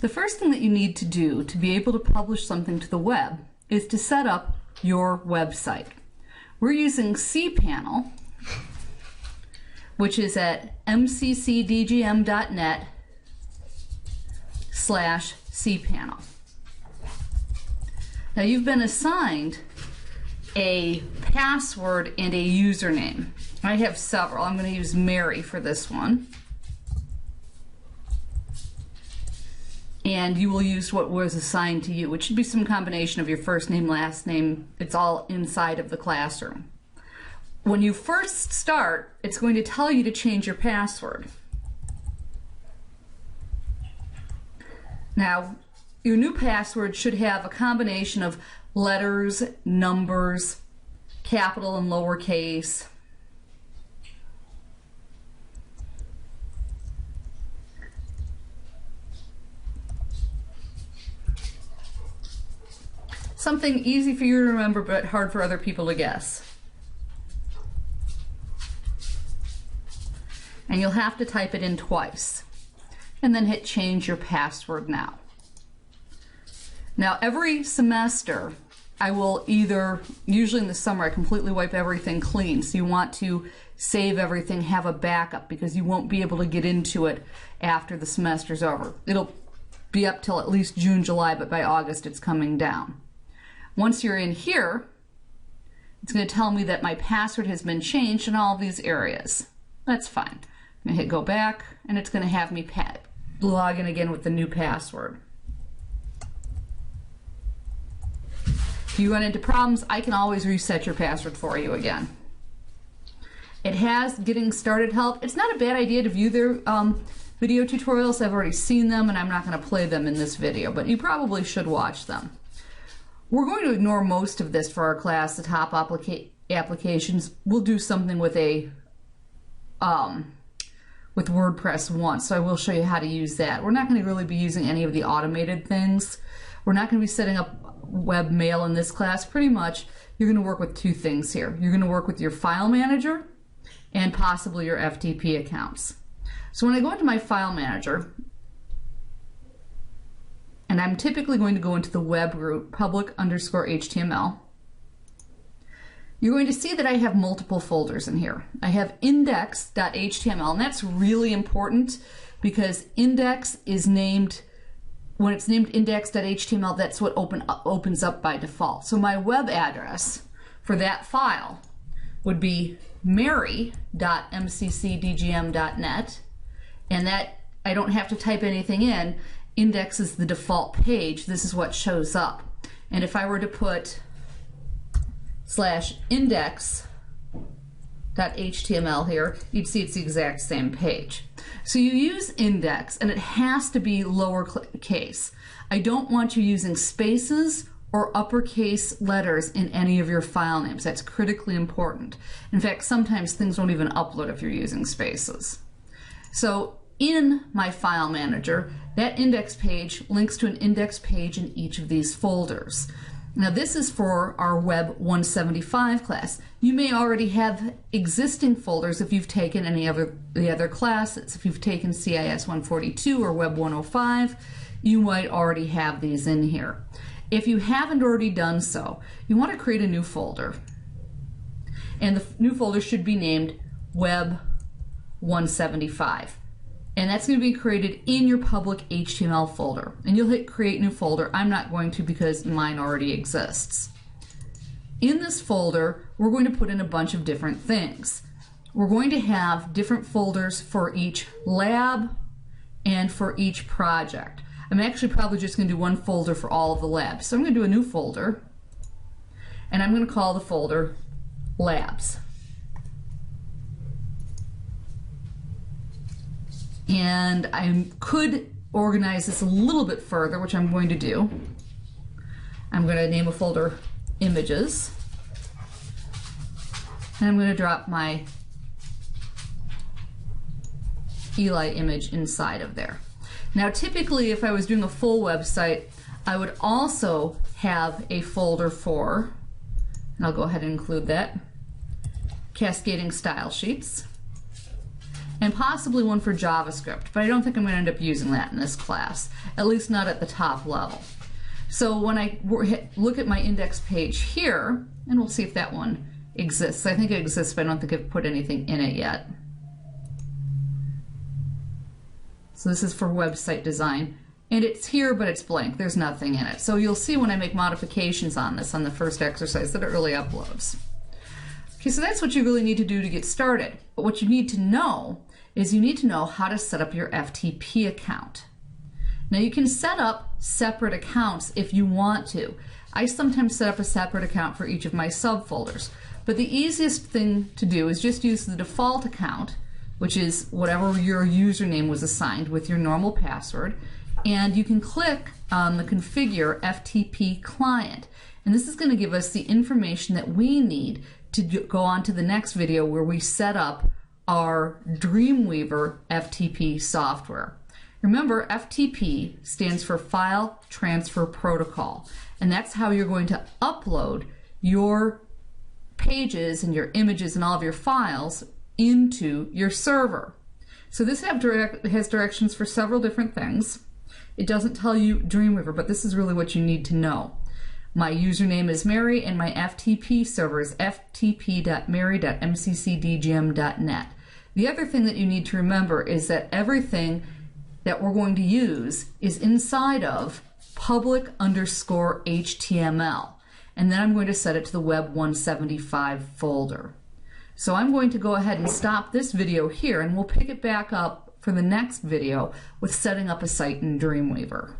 The first thing that you need to do to be able to publish something to the web is to set up your website. We're using cPanel, which is at mccdgm.net/cPanel. Now you've been assigned a password and a username. I have several. I'm going to use Mary for this one. And you will use what was assigned to you, which should be some combination of your first name, last name. It's all inside of the classroom. When you first start, it's going to tell you to change your password. Now, your new password should have a combination of letters, numbers, capital and lowercase. Something easy for you to remember but hard for other people to guess. And you'll have to type it in twice. And then hit change your password now. Now every semester I will either, usually in the summer, I completely wipe everything clean. So you want to save everything, have a backup, because you won't be able to get into it after the semester's over. It'll be up till at least June, July, but by August it's coming down. Once you're in here, it's going to tell me that my password has been changed in all of these areas. That's fine. I'm going to hit go back, and it's going to have me log in again with the new password. If you run into problems, I can always reset your password for you again. It has getting started help. It's not a bad idea to view their video tutorials. I've already seen them, and I'm not going to play them in this video, but you probably should watch them. We're going to ignore most of this for our class, the top applications. We'll do something with with WordPress once, so I will show you how to use that. We're not going to really be using any of the automated things. We're not going to be setting up web mail in this class. Pretty much, you're going to work with two things here. You're going to work with your file manager and possibly your FTP accounts. So when I go into my file manager, and I'm typically going to go into the web group, public_HTML. You're going to see that I have multiple folders in here. I have index.html, and that's really important because index is named, when it's named index.html, that's what opens up by default. So my web address for that file would be mary.mccdgm.net, and that I don't have to type anything in. Index is the default page. This is what shows up. And if I were to put /index.html here, you'd see it's the exact same page. So you use index, and it has to be lowercase. I don't want you using spaces or uppercase letters in any of your file names. That's critically important. In fact, sometimes things won't even upload if you're using spaces. So in my file manager, that index page links to an index page in each of these folders. Now this is for our Web 175 class. You may already have existing folders if you've taken any of the other classes. If you've taken CIS 142 or Web 105, you might already have these in here. If you haven't already done so, you want to create a new folder. And the new folder should be named Web 175. And that's going to be created in your public HTML folder. And you'll hit create new folder. I'm not going to because mine already exists. In this folder, we're going to put in a bunch of different things. We're going to have different folders for each lab and for each project. I'm actually probably just going to do one folder for all of the labs. So I'm going to do a new folder, and I'm going to call the folder Labs. And I could organize this a little bit further, which I'm going to do. I'm going to name a folder Images, and I'm going to drop my Eli image inside of there. Now typically if I was doing a full website, I would also have a folder for, and I'll go ahead and include that, cascading style sheets. and possibly one for JavaScript, but I don't think I'm going to end up using that in this class, at least not at the top level. So when I look at my index page here, and we'll see if that one exists. I think it exists, but I don't think I've put anything in it yet. So this is for website design, and it's here, but it's blank. There's nothing in it. So you'll see when I make modifications on this on the first exercise that it really uploads. Okay, so that's what you really need to do to get started. But what you need to know is you need to know how to set up your FTP account. Now you can set up separate accounts if you want to. I sometimes set up a separate account for each of my subfolders, but the easiest thing to do is just use the default account, which is whatever your username was assigned with your normal password, and you can click on the configure FTP client, and this is going to give us the information that we need to go on to the next video where we set up our Dreamweaver FTP software. Remember, FTP stands for File Transfer Protocol, and that's how you're going to upload your pages and your images and all of your files into your server. So this has directions for several different things. It doesn't tell you Dreamweaver, but this is really what you need to know. My username is Mary, and my FTP server is ftp.mary.mccdgm.net. The other thing that you need to remember is that everything that we're going to use is inside of public_HTML, and then I'm going to set it to the Web 175 folder. So I'm going to go ahead and stop this video here, and we'll pick it back up for the next video with setting up a site in Dreamweaver.